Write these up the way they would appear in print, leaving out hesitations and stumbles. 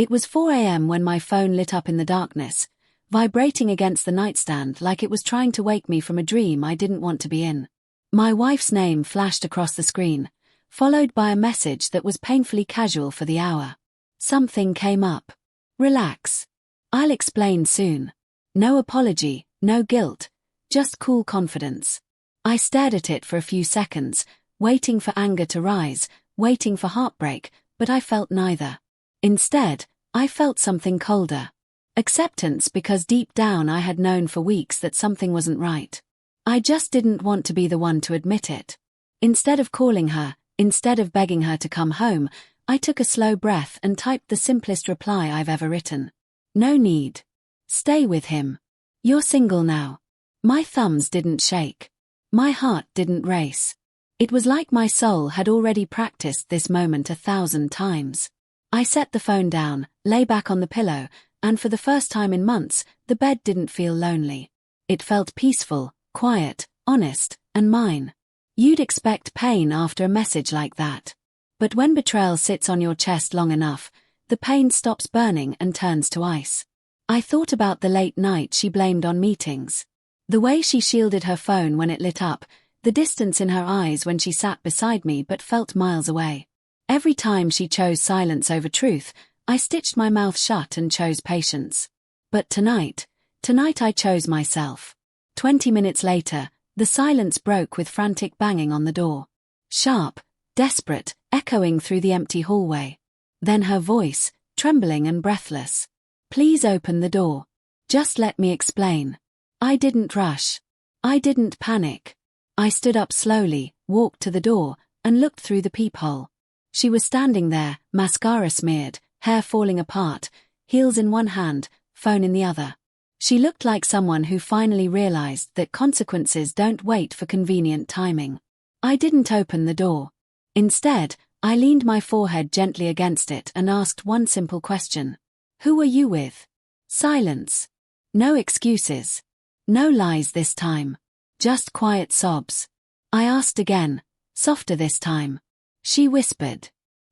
It was 4 a.m. when my phone lit up in the darkness, vibrating against the nightstand like it was trying to wake me from a dream I didn't want to be in. My wife's name flashed across the screen, followed by a message that was painfully casual for the hour. Something came up. Relax. I'll explain soon. No apology, no guilt, just cool confidence. I stared at it for a few seconds, waiting for anger to rise, waiting for heartbreak, but I felt neither. Instead, I felt something colder. Acceptance, because deep down I had known for weeks that something wasn't right. I just didn't want to be the one to admit it. Instead of calling her, instead of begging her to come home, I took a slow breath and typed the simplest reply I've ever written. No need. Stay with him. You're single now. My thumbs didn't shake. My heart didn't race. It was like my soul had already practiced this moment 1,000 times. I set the phone down, lay back on the pillow, and for the first time in months, the bed didn't feel lonely. It felt peaceful, quiet, honest, and mine. You'd expect pain after a message like that. But when betrayal sits on your chest long enough, the pain stops burning and turns to ice. I thought about the late night she blamed on meetings. The way she shielded her phone when it lit up, the distance in her eyes when she sat beside me but felt miles away. Every time she chose silence over truth, I stitched my mouth shut and chose patience. But tonight I chose myself. 20 minutes later, the silence broke with frantic banging on the door. Sharp, desperate, echoing through the empty hallway. Then her voice, trembling and breathless. Please open the door. Just let me explain. I didn't rush. I didn't panic. I stood up slowly, walked to the door, and looked through the peephole. She was standing there, mascara smeared, hair falling apart, heels in one hand, phone in the other. She looked like someone who finally realized that consequences don't wait for convenient timing. I didn't open the door. Instead, I leaned my forehead gently against it and asked one simple question. Who are you with? Silence. No excuses. No lies this time. Just quiet sobs. I asked again, softer this time. She whispered.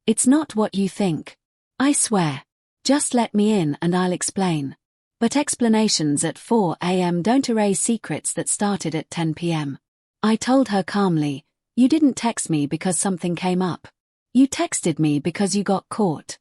It's not what you think. I swear. Just let me in and I'll explain. But explanations at 4 a.m. don't erase secrets that started at 10 p.m. I told her calmly, you didn't text me because something came up. You texted me because you got caught.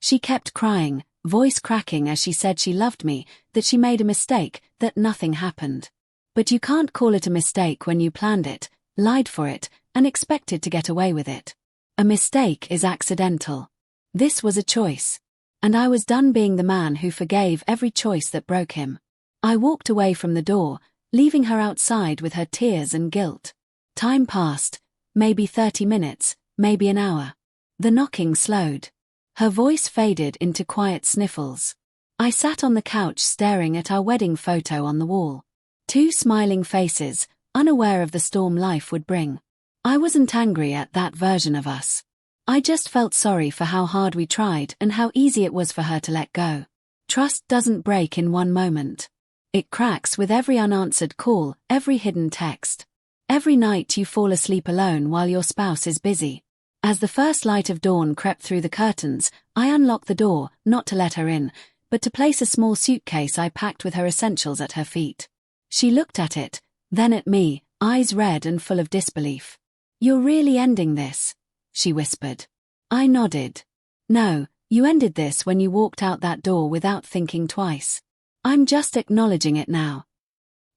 She kept crying, voice cracking as she said she loved me, that she made a mistake, that nothing happened. But you can't call it a mistake when you planned it, lied for it, and expected to get away with it. A mistake is accidental. This was a choice. And I was done being the man who forgave every choice that broke him. I walked away from the door, leaving her outside with her tears and guilt. Time passed, maybe 30 minutes, maybe an hour. The knocking slowed. Her voice faded into quiet sniffles. I sat on the couch staring at our wedding photo on the wall. 2 smiling faces, unaware of the storm life would bring. I wasn't angry at that version of us. I just felt sorry for how hard we tried and how easy it was for her to let go. Trust doesn't break in one moment. It cracks with every unanswered call, every hidden text. Every night you fall asleep alone while your spouse is busy. As the first light of dawn crept through the curtains, I unlocked the door, not to let her in, but to place a small suitcase I packed with her essentials at her feet. She looked at it, then at me, eyes red and full of disbelief. You're really ending this? She whispered. I nodded. No, you ended this when you walked out that door without thinking twice. I'm just acknowledging it now.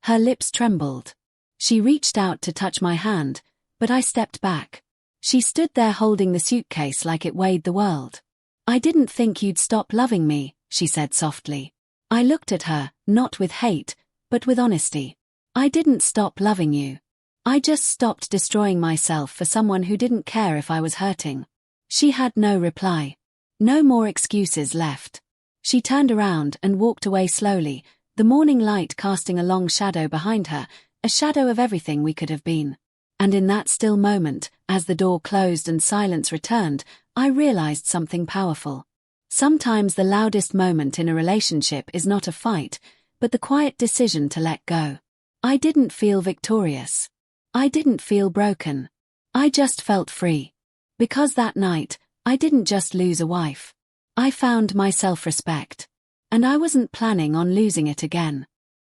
Her lips trembled. She reached out to touch my hand, but I stepped back. She stood there holding the suitcase like it weighed the world. I didn't think you'd stop loving me, she said softly. I looked at her, not with hate, but with honesty. I didn't stop loving you. I just stopped destroying myself for someone who didn't care if I was hurting. She had no reply. No more excuses left. She turned around and walked away slowly, the morning light casting a long shadow behind her, a shadow of everything we could have been. And in that still moment, as the door closed and silence returned, I realized something powerful. Sometimes the loudest moment in a relationship is not a fight, but the quiet decision to let go. I didn't feel victorious. I didn't feel broken. I just felt free. Because that night, I didn't just lose a wife. I found my self-respect. And I wasn't planning on losing it again.